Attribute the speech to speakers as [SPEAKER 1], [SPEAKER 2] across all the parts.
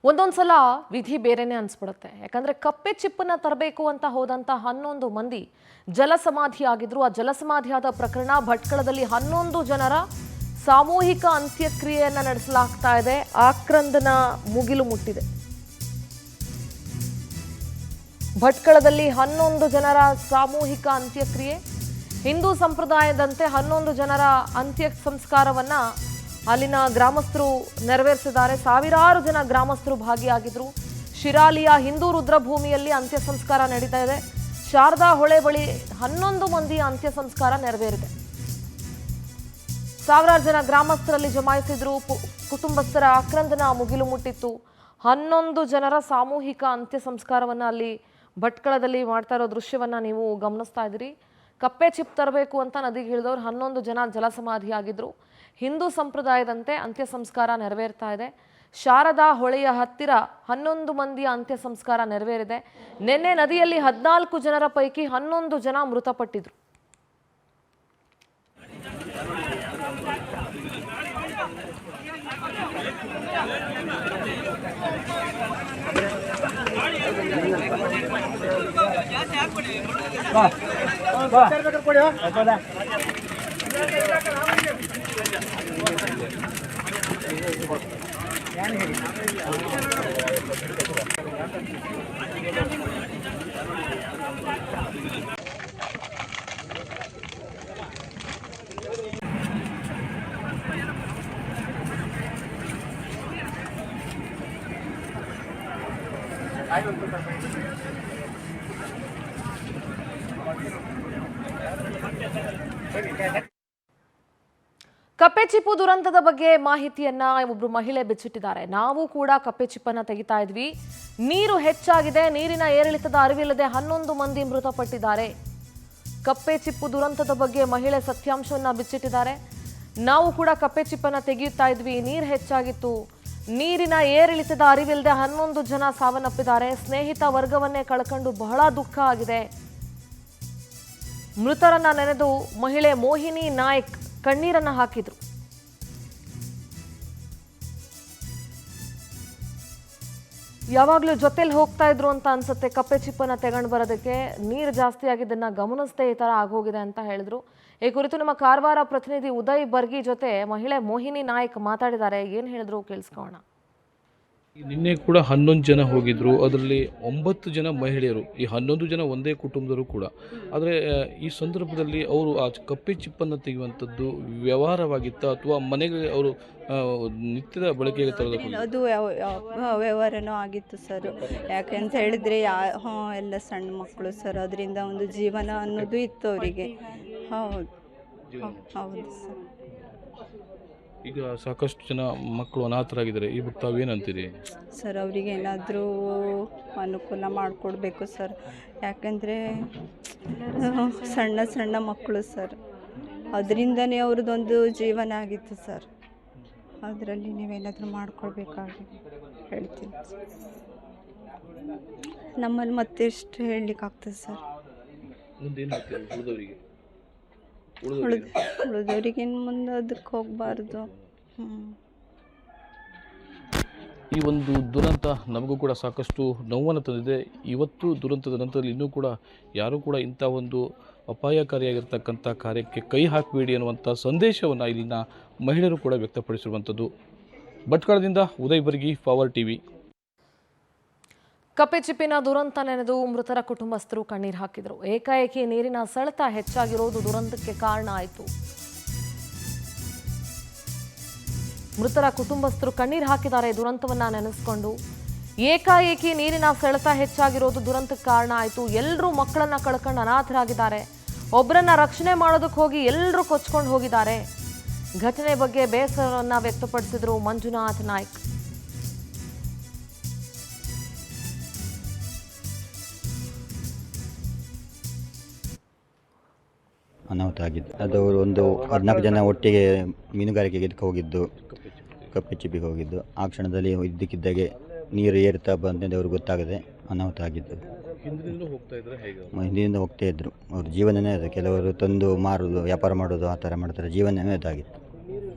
[SPEAKER 1] ಒಂದೊಂದು ಸಲ ವಿಧಿ ಬೇರೆನೇ ಅನ್ಸ್ಬಿಡುತ್ತೆ. ಯಾಕಂದರೆ ಕಪ್ಪೆ ಚಿಪ್ಪನ್ನು ತರಬೇಕು ಅಂತ ಹೋದಂಥ 11 ಮಂದಿ ಜಲಸಮಾಧಿ ಆಗಿದ್ರು. ಆ ಜಲಸಮಾಧಿಯಾದ ಪ್ರಕರಣ ಭಟ್ಕಳದಲ್ಲಿ 11 ಜನರ ಸಾಮೂಹಿಕ ಅಂತ್ಯಕ್ರಿಯೆಯನ್ನು ನಡೆಸಲಾಗ್ತಾ ಇದೆ. ಆಕ್ರಂದನ ಮುಗಿಲು ಮುಟ್ಟಿದೆ. ಭಟ್ಕಳದಲ್ಲಿ 11 ಜನರ ಸಾಮೂಹಿಕ ಅಂತ್ಯಕ್ರಿಯೆ. ಹಿಂದೂ ಸಂಪ್ರದಾಯದಂತೆ 11 ಜನರ ಅಂತ್ಯ ಸಂಸ್ಕಾರವನ್ನ ಅಲ್ಲಿನ ಗ್ರಾಮಸ್ಥರು ನೆರವೇರಿಸಿದ್ದಾರೆ. ಸಾವಿರಾರು ಜನ ಗ್ರಾಮಸ್ಥರು ಭಾಗಿಯಾಗಿದ್ರು. ಶಿರಾಲಿಯ ಹಿಂದೂ ರುದ್ರಭೂಮಿಯಲ್ಲಿ ಅಂತ್ಯ ಸಂಸ್ಕಾರ ನಡೀತಾ ಇದೆ. ಶಾರದಾ ಹೊಳೆ ಬಳಿ 11 ಮಂದಿಯ ಅಂತ್ಯ ಸಂಸ್ಕಾರ ನೆರವೇರಿದೆ. ಸಾವಿರಾರು ಜನ ಗ್ರಾಮಸ್ಥರಲ್ಲಿ ಜಮಾಯಿಸಿದ್ರು. ಕುಟುಂಬಸ್ಥರ ಆಕ್ರಂದನ ಮುಗಿಲು ಮುಟ್ಟಿತ್ತು. 11 ಜನರ ಸಾಮೂಹಿಕ ಅಂತ್ಯ ಸಂಸ್ಕಾರವನ್ನ ಅಲ್ಲಿ ಭಟ್ಕಳದಲ್ಲಿ ಮಾಡ್ತಾ ಇರೋ ದೃಶ್ಯವನ್ನ ನೀವು ಗಮನಿಸ್ತಾ ಇದ್ದೀರಿ. ಕಪ್ಪೆ ಚಿಪ್ ತರಬೇಕು ಅಂತ ನದಿಗೆ ಇಳಿದವರು 11 ಜನ ಜಲಸಮಾಧಿಯಾಗಿದ್ರು. ಹಿಂದೂ ಸಂಪ್ರದಾಯದಂತೆ ಅಂತ್ಯ ಸಂಸ್ಕಾರ ನೆರವೇರ್ತಾ ಇದೆ. ಶಾರದಾ ಹೊಳೆಯ ಹತ್ತಿರ 11 ಮಂದಿಯ ಅಂತ್ಯ ಸಂಸ್ಕಾರ ನೆರವೇರಿದೆ. ನಿನ್ನೆ ನದಿಯಲ್ಲಿ 14 ಜನರ ಪೈಕಿ 11 ಜನ ಮೃತಪಟ್ಟಿದ್ರು. ಕಪ್ಪೆ ಚಿಪ್ಪು ದುರಂತದ ಬಗ್ಗೆ ಮಾಹಿತಿಯನ್ನ ಒಬ್ರು ಮಹಿಳೆ ಬಿಚ್ಚಿಟ್ಟಿದ್ದಾರೆ. ನಾವು ಕೂಡ ಕಪ್ಪೆ ಚಿಪ್ಪನ್ನ ತೆಗಿತಾ ಇದ್ವಿ. ನೀರು ಹೆಚ್ಚಾಗಿದೆ. ನೀರಿನ ಏರಿಳಿತದ ಅರಿವಿಲ್ಲದೆ 11 ಮಂದಿ ಮೃತಪಟ್ಟಿದ್ದಾರೆ. ಕಪ್ಪೆ ಚಿಪ್ಪು ದುರಂತದ ಬಗ್ಗೆ ಮಹಿಳೆ ಸತ್ಯಾಂಶವನ್ನ ಬಿಚ್ಚಿಟ್ಟಿದ್ದಾರೆ. ನಾವು ಕೂಡ ಕಪ್ಪೆ ಚಿಪ್ಪನ್ನ ತೆಗೆಯುತ್ತಾ ಇದ್ವಿ. ನೀರು ಹೆಚ್ಚಾಗಿತ್ತು. ನೀರಿನ ಏರಿಳಿತದ ಅರಿವಿಲ್ಲದೆ 11 ಜನ ಸಾವನ್ನಪ್ಪಿದ್ದಾರೆ. ಸ್ನೇಹಿತ ವರ್ಗವನ್ನೇ ಕಳ್ಕೊಂಡು ಬಹಳ ದುಃಖ ಆಗಿದೆ. ಮೃತರನ್ನ ನೆನೆದು ಮಹಿಳೆ ಮೋಹಿನಿ ನಾಯ್ಕ್ ಕಣ್ಣೀರನ್ನ ಹಾಕಿದ್ರು. ಯಾವಾಗ್ಲೂ ಜೊತೆಲಿ ಹೋಗ್ತಾ ಇದ್ರು ಅಂತ ಅನ್ಸುತ್ತೆ. ಕಪ್ಪೆ ಚಿಪ್ಪನ್ನ ತೆಗೊಂಡು ಬರೋದಕ್ಕೆ ನೀರು ಜಾಸ್ತಿ ಆಗಿದ್ದನ್ನ ಗಮನಿಸದೆ ಈ ತರ ಆಗೋಗಿದೆ ಅಂತ ಹೇಳಿದ್ರು. ಈ ಕುರಿತು ನಮ್ಮ ಕಾರವಾರ ಪ್ರತಿನಿಧಿ ಉದಯ್ ಬರ್ಗಿ ಜೊತೆ ಮಹಿಳೆ ಮೋಹಿನಿ ನಾಯ್ಕ್ ಮಾತಾಡಿದ್ದಾರೆ. ಏನ್ ಹೇಳಿದ್ರು ಕೇಳಿಸ್ಕೊಳ್ಳೋಣ.
[SPEAKER 2] ನಿನ್ನೆ ಕೂಡ 11 ಜನ ಹೋಗಿದ್ರು. ಅದರಲ್ಲಿ 9 ಜನ ಮಹಿಳೆಯರು. ಈ 11 ಜನ ಒಂದೇ ಕುಟುಂಬದವರು ಕೂಡ. ಆದರೆ ಈ ಸಂದರ್ಭದಲ್ಲಿ ಅವರು ಆ ಕಪ್ಪೆ ಚಿಪ್ಪನ್ನು ತೆಗೆಯುವಂಥದ್ದು ವ್ಯವಹಾರವಾಗಿತ್ತ ಅಥವಾ ಮನೆಗೆ ಅವರು ನಿತ್ಯದ ಬಳಕೆಗೆ ತರೋದು?
[SPEAKER 3] ಅದು ವ್ಯವಹಾರನೂ ಆಗಿತ್ತು ಸರ್. ಯಾಕೆಂತ ಹೇಳಿದರೆ ಎಲ್ಲ ಸಣ್ಣ ಮಕ್ಕಳು ಸರ್. ಅದರಿಂದ ಒಂದು ಜೀವನ ಅನ್ನೋದು ಇತ್ತು ಅವರಿಗೆ. ಹೌದು ಹೌದು ಸರ್.
[SPEAKER 2] ಈಗ ಸಾಕಷ್ಟು ಜನ ಮಕ್ಕಳು ಅನಾಥರಾಗಿದ್ದಾರೆ. ಈ ಬಗ್ಗೆ ತಾವೇನಂತೀರಿ
[SPEAKER 3] ಸರ್? ಅವರಿಗೆ ಏನಾದರೂ ಅನುಕೂಲ ಮಾಡಿಕೊಡ್ಬೇಕು ಸರ್. ಯಾಕಂದರೆ ಸಣ್ಣ ಸಣ್ಣ ಮಕ್ಕಳು ಸರ್. ಅದರಿಂದನೇ ಅವ್ರದ್ದೊಂದು ಜೀವನ ಆಗಿತ್ತು ಸರ್. ಅದರಲ್ಲಿ ನೀವೇನಾದರೂ ಮಾಡಿಕೊಡ್ಬೇಕಾಗಿ ಹೇಳ್ತೀನಿ. ನಮ್ಮಲ್ಲಿ ಮತ್ತೆ ಎಷ್ಟು ಹೇಳಲಿಕ್ಕಾಗ್ತದೆ ಸರ್? ಉಳಿದವರಿಗೆ ಇನ್ನು ಮುಂದೆ ಅದಕ್ಕೆ ಹೋಗಬಾರ್ದು.
[SPEAKER 2] ಈ ಒಂದು ದುರಂತ ನಮಗೂ ಕೂಡ ಸಾಕಷ್ಟು ನೋವನ್ನು ತಂದಿದೆ. ಇವತ್ತು ದುರಂತದ ನಂತರದಲ್ಲಿ ಇನ್ನೂ ಕೂಡ ಯಾರೂ ಕೂಡ ಇಂಥ ಒಂದು ಅಪಾಯಕಾರಿಯಾಗಿರ್ತಕ್ಕಂಥ ಕಾರ್ಯಕ್ಕೆ ಕೈ ಹಾಕಬೇಡಿ ಅನ್ನುವಂಥ ಸಂದೇಶವನ್ನು ಇಲ್ಲಿನ ಮಹಿಳೆಯರು ಕೂಡ ವ್ಯಕ್ತಪಡಿಸಿರುವಂಥದ್ದು. ಭಟ್ಕಳದಿಂದ ಉದಯ್ ಬರ್ಗಿ, ಪವರ್ ಟಿವಿ.
[SPEAKER 1] ಕಪ್ಪೆ ಚಿಪ್ಪಿನ ದುರಂತ ನೆನೆದು ಮೃತರ ಕುಟುಂಬಸ್ಥರು ಕಣ್ಣೀರು ಹಾಕಿದರು. ಏಕಾಏಕಿ ನೀರಿನ ಸೆಳೆತ ಹೆಚ್ಚಾಗಿರೋದು ದುರಂತಕ್ಕೆ ಕಾರಣ ಆಯಿತು. ಮೃತರ ಕುಟುಂಬಸ್ಥರು ಕಣ್ಣೀರು ಹಾಕಿದ್ದಾರೆ ದುರಂತವನ್ನ ನೆನೆಸ್ಕೊಂಡು. ಏಕಾಏಕಿ ನೀರಿನ ಸೆಳೆತ ಹೆಚ್ಚಾಗಿರೋದು ದುರಂತಕ್ಕೆ ಕಾರಣ ಆಯಿತು. ಎಲ್ಲರೂ ಮಕ್ಕಳನ್ನ ಕಳ್ಕೊಂಡು ಅನಾಥರಾಗಿದ್ದಾರೆ. ಒಬ್ಬರನ್ನ ರಕ್ಷಣೆ ಮಾಡೋದಕ್ಕೆ ಹೋಗಿ ಎಲ್ಲರೂ ಕೊಚ್ಕೊಂಡು ಹೋಗಿದ್ದಾರೆ. ಘಟನೆ ಬಗ್ಗೆ ಬೇಸರವನ್ನ ವ್ಯಕ್ತಪಡಿಸಿದರು ಮಂಜುನಾಥ್ ನಾಯ್ಕ್.
[SPEAKER 4] ಅನಾಹುತ ಆಗಿದ್ದು ಅದು ಒಂದು 14 ಜನ ಒಟ್ಟಿಗೆ ಮೀನುಗಾರಿಕೆಗೆ ಇದಕ್ಕೆ ಹೋಗಿದ್ದು, ಕಪ್ಪೆ ಚಿಪ್ಪಿಗೆ ಹೋಗಿದ್ದು. ಆ ಕ್ಷಣದಲ್ಲಿ ಇದ್ದಕ್ಕಿದ್ದಾಗೆ ನೀರು ಏರ್ತಾ ಬಂದಿದ್ದು ಅವ್ರಿಗೆ ಗೊತ್ತಾಗದೆ ಅನಾಹುತ ಆಗಿದ್ದು. ಹಿಂದಿನಿಂದ ಹೋಗ್ತಾ ಇದ್ದರು. ಅವ್ರ ಜೀವನನೇ ಅದು. ಕೆಲವರು ತಂದು ಮಾರೋದು, ವ್ಯಾಪಾರ ಮಾಡೋದು, ಆ ಥರ ಮಾಡ್ತಾರೆ. ಜೀವನವೇ ಅದಾಗಿತ್ತು.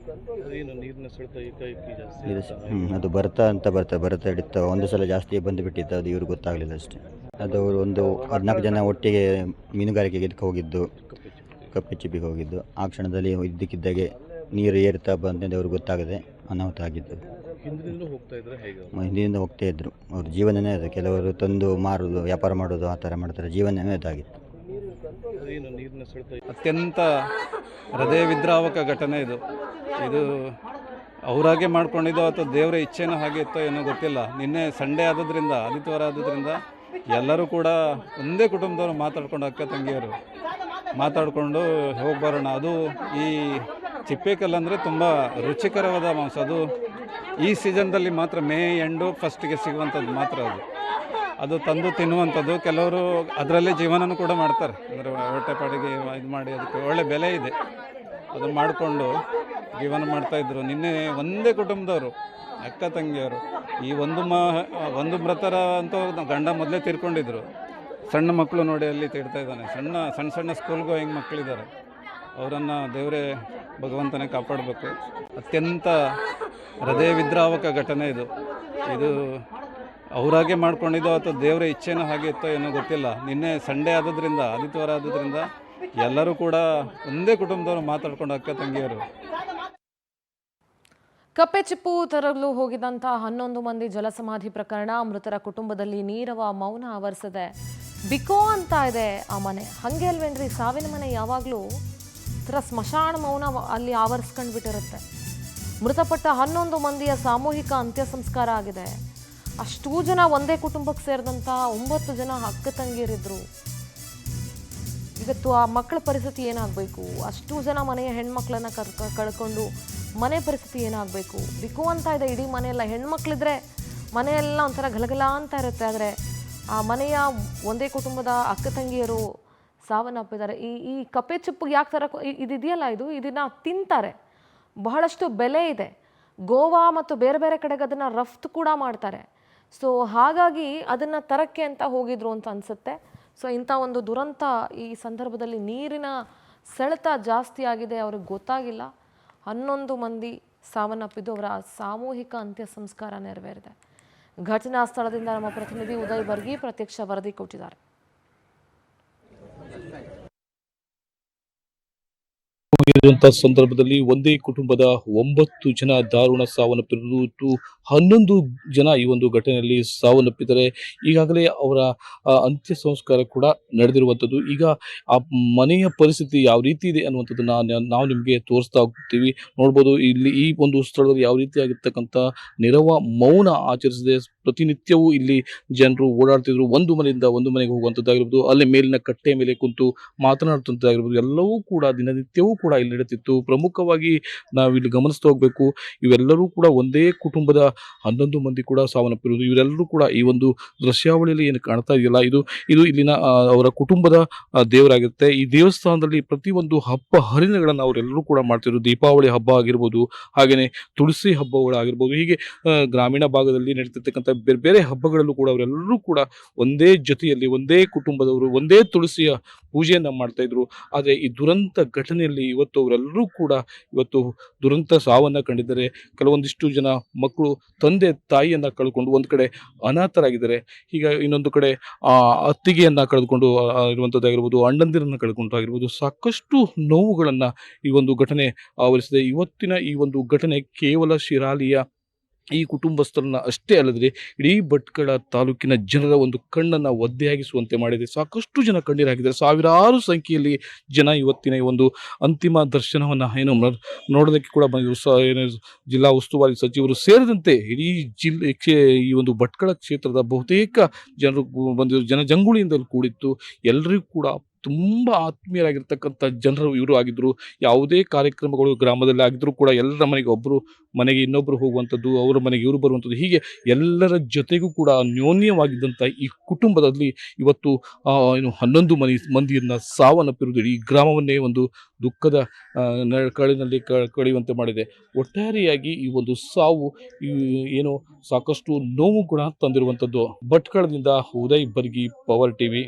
[SPEAKER 2] ಏನು ನೀರಿನ ಸೆಳೆತ ಏಕಾಏಕಿ ಜಾಸ್ತಿ
[SPEAKER 4] ಇದು
[SPEAKER 2] ಆಗ್ತಾ
[SPEAKER 4] ಅದು ಬರ್ತಾ ಹಿಡಿತಾ ಒಂದು ಸಲ ಜಾಸ್ತಿ ಬಂದುಬಿಟ್ಟಿತ್ತು, ಅದು ಇವ್ರಿಗೆ ಗೊತ್ತಾಗಲಿಲ್ಲ ಅಷ್ಟೇ. ಅದು ಒಂದು 14 ಜನ ಒಟ್ಟಿಗೆ ಮೀನುಗಾರಿಕೆಗೆ ಇದಕ್ಕೆ ಹೋಗಿದ್ದು, ಕಪ್ಪೆ ಚಿಪ್ಪಿಗೆ ಹೋಗಿದ್ದು. ಆ ಕ್ಷಣದಲ್ಲಿ ಇದ್ದಕ್ಕಿದ್ದಾಗೆ ನೀರು ಏರ್ತಾ ಬಂದಿದ್ದು ಅವ್ರಿಗೆ ಗೊತ್ತಾಗದೆ ಅನಾಹುತ ಆಗಿದ್ದು.
[SPEAKER 2] ಹಿಂದಿನಿಂದ ಹೋಗ್ತಾ ಇದ್ರೆ ಹೇಗೆ
[SPEAKER 4] ಹಿಂದಿನಿಂದ ಹೋಗ್ತಾ ಇದ್ದರು. ಅವ್ರ ಜೀವನನೇ ಅದು. ಕೆಲವರು ತಂದು ಮಾರೋದು, ವ್ಯಾಪಾರ ಮಾಡೋದು, ಆ ಥರ ಮಾಡ್ತಾರೆ. ಜೀವನವೇ ಅದಾಗಿತ್ತು.
[SPEAKER 2] ಏನು ನೀರಿನ ಸೆಳೆತ
[SPEAKER 5] ಅತ್ಯಂತ ಹೃದಯ ವಿದ್ರಾವಕ ಘಟನೆ ಇದು. ಅವರಾಗೆ ಮಾಡ್ಕೊಂಡಿದ್ದೋ ಅಥವಾ ದೇವರ ಇಚ್ಛೆನೋ ಹಾಗೆ ಇತ್ತೋ ಏನೋ ಗೊತ್ತಿಲ್ಲ. ನಿನ್ನೆ ಸಂಡೇ ಆದದ್ರಿಂದ, ಆದಿತ್ಯವಾರ ಆದದ್ರಿಂದ ಎಲ್ಲರೂ ಕೂಡ ಒಂದೇ ಕುಟುಂಬದವರು ಮಾತಾಡ್ಕೊಂಡು, ಅಕ್ಕ ತಂಗಿಯರು ಮಾತಾಡಿಕೊಂಡು ಹೋಗಿ ಬರೋಣ. ಅದು ಈ ಚಿಪ್ಪೇಕಲ್ಲು ಅಂದರೆ ತುಂಬ ರುಚಿಕರವಾದ ಮಾಂಸ. ಅದು ಈ ಸೀಸನ್ದಲ್ಲಿ ಮಾತ್ರ, ಮೇ ಎಂಡು ಫಸ್ಟಿಗೆ ಸಿಗುವಂಥದ್ದು ಮಾತ್ರ ಅದು ತಂದು ತಿನ್ನುವಂಥದ್ದು. ಕೆಲವರು ಅದರಲ್ಲೇ ಜೀವನನೂ ಕೂಡ ಮಾಡ್ತಾರೆ. ಅಂದರೆ ಹೊಟ್ಟೆಪಾಡಿಗೆ ಇದು ಮಾಡಿ ಅದಕ್ಕೆ ಒಳ್ಳೆ ಬೆಲೆ ಇದೆ, ಅದು ಮಾಡಿಕೊಂಡು ಜೀವನ ಮಾಡ್ತಾಯಿದ್ರು. ನಿನ್ನೆ ಒಂದೇ ಕುಟುಂಬದವರು, ಅಕ್ಕ ತಂಗಿಯವರು, ಈ ಒಂದು ಮೃತರ ಅಂತೂ ಗಂಡ ಮೊದಲೇ ತೀರ್ಕೊಂಡಿದ್ರು. ಸಣ್ಣ ಮಕ್ಕಳು ನೋಡಿ ಅಲ್ಲಿ ತಿಡ್ತಾ ಇದ್ದಾನೆ. ಸಣ್ಣ ಸ್ಕೂಲ್ಗೆ ಹೆಂಗೆ ಮಕ್ಕಳಿದ್ದಾರೆ, ಅವರನ್ನು ದೇವರೇ ಭಗವಂತನೇ ಕಾಪಾಡಬೇಕು. ಅತ್ಯಂತ ಹೃದಯ ವಿದ್ರಾವಕ ಘಟನೆ ಇದು. ಅವರಾಗೆ ಮಾಡ್ಕೊಂಡಿದ್ದೋ ಅಥವಾ ದೇವರ ಇಚ್ಛೆನೋ ಹಾಗೆ ಇತ್ತೋ ಏನೋ ಗೊತ್ತಿಲ್ಲ. ನಿನ್ನೆ ಸಂಡೇ ಆದದ್ರಿಂದ, ಆದಿತ್ಯವಾರ ಆದದ್ರಿಂದ ಎಲ್ಲರೂ ಕೂಡ ಒಂದೇ ಕುಟುಂಬದವರು ಮಾತಾಡ್ಕೊಂಡು, ಅಕ್ಕ ತಂಗಿಯರು.
[SPEAKER 1] ಕಪ್ಪೆ ಚಿಪ್ಪು ತರಲು ಹೋಗಿದಂಥ 11 ಮಂದಿ ಜಲಸಮಾಧಿ ಪ್ರಕರಣ, ಮೃತರ ಕುಟುಂಬದಲ್ಲಿ ನೀರವ ಮೌನ ಆವರಿಸದೆ ಬಿಕೋ ಅಂತ ಇದೆ ಆ ಮನೆ. ಹಂಗೆ ಅಲ್ವೇನ್ರಿ, ಸಾವಿನ ಮನೆ ಯಾವಾಗಲೂ ಥರ ಸ್ಮಶಾನ ಮೌನ ಅಲ್ಲಿ ಆವರಿಸ್ಕೊಂಡು ಬಿಟ್ಟಿರುತ್ತೆ. ಮೃತಪಟ್ಟ 11 ಮಂದಿಯ ಸಾಮೂಹಿಕ ಅಂತ್ಯ ಸಂಸ್ಕಾರ ಆಗಿದೆ. ಅಷ್ಟೂ ಜನ ಒಂದೇ ಕುಟುಂಬಕ್ಕೆ ಸೇರಿದಂಥ 9 ಜನ ಅಕ್ಕ ತಂಗಿಯರಿದ್ರು. ಇವತ್ತು ಆ ಮಕ್ಕಳ ಪರಿಸ್ಥಿತಿ ಏನಾಗಬೇಕು? ಅಷ್ಟೂ ಜನ ಮನೆಯ ಹೆಣ್ಮಕ್ಳನ್ನ ಕಳ್ಕೊಂಡು ಮನೆ ಪರಿಸ್ಥಿತಿ ಏನಾಗಬೇಕು? ಬಿಕು ಅಂತ ಇದೆ ಇಡೀ ಮನೆಯೆಲ್ಲ. ಹೆಣ್ಮಕ್ಳಿದ್ರೆ ಮನೆಯೆಲ್ಲ ಒಂಥರ ಗಲಗಲ ಅಂತ ಇರುತ್ತೆ. ಆದರೆ ಆ ಮನೆಯ ಒಂದೇ ಕುಟುಂಬದ ಅಕ್ಕ ತಂಗಿಯರು ಸಾವನ್ನಪ್ಪಿದ್ದಾರೆ. ಈ ಕಪ್ಪೆ ಚಿಪ್ಪಿಗೆ ಯಾಕೆ ಇದೆಯಲ್ಲ, ಇದನ್ನ ತಿಂತಾರೆ. ಬಹಳಷ್ಟು ಬೆಲೆ ಇದೆ. ಗೋವಾ ಮತ್ತು ಬೇರೆ ಬೇರೆ ಕಡೆಗೆ ಅದನ್ನು ರಫ್ತು ಕೂಡ ಮಾಡ್ತಾರೆ. ಸೊ ಹಾಗಾಗಿ ಅದನ್ನು ತರಕ್ಕೆ ಅಂತ ಹೋಗಿದ್ರು ಅಂತ ಅನಿಸುತ್ತೆ. ಸೊ ಇಂಥ ಒಂದು ದುರಂತ ಈ ಸಂದರ್ಭದಲ್ಲಿ ನೀರಿನ ಸೆಳೆತ ಜಾಸ್ತಿ ಆಗಿದೆ, ಅವ್ರಿಗೆ ಗೊತ್ತಾಗಿಲ್ಲ. 11 ಮಂದಿ ಸಾವನ್ನಪ್ಪಿದ್ದು, ಅವರ ಸಾಮೂಹಿಕ ಅಂತ್ಯ ಸಂಸ್ಕಾರ ನೆರವೇರಿದೆ. ಘಟನಾ ಸ್ಥಳದಿಂದ ನಮ್ಮ ಪ್ರತಿನಿಧಿ ಉದಯ್ ಬರ್ಗಿ ಪ್ರತ್ಯಕ್ಷ ವರದಿ ಕೊಟ್ಟಿದ್ದಾರೆ.
[SPEAKER 2] ಸಂದರ್ಭದಲ್ಲಿ ಒಂದೇ ಕುಟುಂಬದ 9 ಜನ ದಾರುಣ ಸಾವನ್ನಪ್ಪಿರುವುದು, 11 ಜನ ಈ ಒಂದು ಘಟನೆಯಲ್ಲಿ ಸಾವನ್ನಪ್ಪಿದ್ದಾರೆ. ಈಗಾಗಲೇ ಅವರ ಅಂತ್ಯ ಸಂಸ್ಕಾರ ಕೂಡ ನಡೆದಿರುವಂಥದ್ದು. ಈಗ ಆ ಮನೆಯ ಪರಿಸ್ಥಿತಿ ಯಾವ ರೀತಿ ಇದೆ ಅನ್ನುವಂಥದ್ದನ್ನ ನಾವು ನಿಮಗೆ ತೋರಿಸ್ತಾ ಹೋಗ್ತೀವಿ. ನೋಡ್ಬೋದು ಇಲ್ಲಿ ಈ ಒಂದು ಸ್ಥಳದಲ್ಲಿ ಯಾವ ರೀತಿಯಾಗಿರ್ತಕ್ಕಂಥ ನಿರವ ಮೌನ ಆಚರಿಸಿದೆ. ಪ್ರತಿನಿತ್ಯವೂ ಇಲ್ಲಿ ಜನರು ಓಡಾಡ್ತಿದ್ರು. ಒಂದು ಮನೆಯಿಂದ ಒಂದು ಮನೆಗೆ ಹೋಗುವಂಥದ್ದಾಗಿರ್ಬೋದು, ಅಲ್ಲಿ ಮೇಲಿನ ಕಟ್ಟೆ ಮೇಲೆ ಕುಂತು ಮಾತನಾಡುವಂಥದ್ದಾಗಿರ್ಬೋದು, ಎಲ್ಲವೂ ಕೂಡ ದಿನನಿತ್ಯವೂ ಕೂಡ ಇಲ್ಲಿ ನಡೀತಿತ್ತು. ಪ್ರಮುಖವಾಗಿ ನಾವಿಲ್ಲಿ ಗಮನಿಸ್ತಾ ಹೋಗ್ಬೇಕು, ಇವೆಲ್ಲರೂ ಕೂಡ ಒಂದೇ ಕುಟುಂಬದ 11 ಮಂದಿ ಕೂಡ ಸಾವನ್ನಪ್ಪಿರುವುದು. ಇವರೆಲ್ಲರೂ ಕೂಡ ಈ ಒಂದು ದೃಶ್ಯಾವಳಿಯಲ್ಲಿ ಏನು ಕಾಣ್ತಾ ಇದೆಯಲ್ಲ, ಇದು ಇಲ್ಲಿನ ಅವರ ಕುಟುಂಬದ ದೇವರಾಗಿರುತ್ತೆ. ಈ ದೇವಸ್ಥಾನದಲ್ಲಿ ಪ್ರತಿಯೊಂದು ಹಬ್ಬ ಹರಿದಿನಗಳನ್ನು ಅವರೆಲ್ಲರೂ ಕೂಡ ಮಾಡ್ತಿದ್ರು. ದೀಪಾವಳಿ ಹಬ್ಬ ಆಗಿರ್ಬೋದು, ಹಾಗೆಯೇ ತುಳಸಿ ಹಬ್ಬಗಳಾಗಿರ್ಬೋದು, ಹೀಗೆ ಗ್ರಾಮೀಣ ಭಾಗದಲ್ಲಿ ನಡೀತಿರ್ತಕ್ಕಂಥ ಬೇರೆ ಬೇರೆ ಹಬ್ಬಗಳಲ್ಲೂ ಕೂಡ ಅವರೆಲ್ಲರೂ ಕೂಡ ಒಂದೇ ಜೊತೆಯಲ್ಲಿ, ಒಂದೇ ಕುಟುಂಬದವರು, ಒಂದೇ ತುಳಸಿಯ ಪೂಜೆಯನ್ನು ಮಾಡ್ತಾ ಇದ್ರು. ಆದರೆ ಈ ದುರಂತ ಘಟನೆಯಲ್ಲಿ ಇವತ್ತು ಅವರೆಲ್ಲರೂ ಕೂಡ ದುರಂತ ಸಾವನ್ನ ಕಂಡಿದ್ದಾರೆ. ಕೆಲವೊಂದಿಷ್ಟು ಜನ ಮಕ್ಕಳು ತಂದೆ ತಾಯಿಯನ್ನ ಕಳ್ಕೊಂಡು ಒಂದು ಕಡೆ ಅನಾಥರಾಗಿದ್ದಾರೆ. ಈಗ ಇನ್ನೊಂದು ಕಡೆ ಅತ್ತಿಗೆಯನ್ನ ಕಳೆದುಕೊಂಡು ಇರುವಂಥದ್ದಾಗಿರ್ಬೋದು, ಅಣ್ಣಂದಿರನ್ನ ಕಳ್ಕೊಂಡಾಗಿರ್ಬೋದು, ಸಾಕಷ್ಟು ನೋವುಗಳನ್ನ ಈ ಒಂದು ಘಟನೆ ಆವರಿಸಿದೆ. ಇವತ್ತಿನ ಈ ಒಂದು ಘಟನೆ ಕೇವಲ ಶಿರಾಲಿಯ ಈ ಕುಟುಂಬಸ್ಥರನ್ನ ಅಷ್ಟೇ ಅಲ್ಲದೆ ಇಡೀ ಭಟ್ಕಳ ತಾಲೂಕಿನ ಜನರ ಒಂದು ಕಣ್ಣನ್ನು ಒದ್ದೆಯಾಗಿಸುವಂತೆ ಮಾಡಿದೆ. ಸಾಕಷ್ಟು ಜನ ಕಣ್ಣೀರಾಗಿದ್ದಾರೆ. ಸಾವಿರಾರು ಸಂಖ್ಯೆಯಲ್ಲಿ ಜನ ಇವತ್ತಿನ ಈ ಒಂದು ಅಂತಿಮ ದರ್ಶನವನ್ನು ನೋಡೋದಕ್ಕೆ ಕೂಡ ಜಿಲ್ಲಾ ಉಸ್ತುವಾರಿ ಸಚಿವರು ಸೇರಿದಂತೆ ಇಡೀ ಈ ಒಂದು ಭಟ್ಕಳ ಕ್ಷೇತ್ರದ ಬಹುತೇಕ ಜನರು ಬಂದಿರು. ಜನಜಂಗುಳಿಯಿಂದಲೂ ಕೂಡಿತ್ತು. ಎಲ್ಲರಿಗೂ ಕೂಡ ತುಂಬ ಆತ್ಮೀಯರಾಗಿರ್ತಕ್ಕಂಥ ಜನರು ಇವರು ಆಗಿದ್ದರು. ಯಾವುದೇ ಕಾರ್ಯಕ್ರಮಗಳು ಗ್ರಾಮದಲ್ಲಿ ಆಗಿದ್ರೂ ಕೂಡ ಎಲ್ಲರ ಮನೆಗೆ ಇನ್ನೊಬ್ಬರು ಹೋಗುವಂಥದ್ದು, ಅವರ ಮನೆಗೆ ಇವರು ಬರುವಂಥದ್ದು, ಹೀಗೆ ಎಲ್ಲರ ಜೊತೆಗೂ ಕೂಡ ಅನ್ಯೋನ್ಯವಾಗಿದ್ದಂಥ ಈ ಕುಟುಂಬದಲ್ಲಿ ಇವತ್ತು 11 ಮಂದಿಯನ್ನು ಸಾವನ್ನಪ್ಪಿರುವುದು ಈ ಗ್ರಾಮವನ್ನೇ ಒಂದು ದುಃಖದ ಕಳಿನಲ್ಲಿ ಕಳೆಯುವಂತೆ ಮಾಡಿದೆ. ಒಟ್ಟಾರೆಯಾಗಿ ಈ ಒಂದು ಸಾವು ಏನು ಸಾಕಷ್ಟು ನೋವು ಕೂಡ ತಂದಿರುವಂಥದ್ದು. ಭಟ್ಕಳದಿಂದ ಉದಯ್ ಬರ್ಗಿ, ಪವರ್ ಟಿವಿ.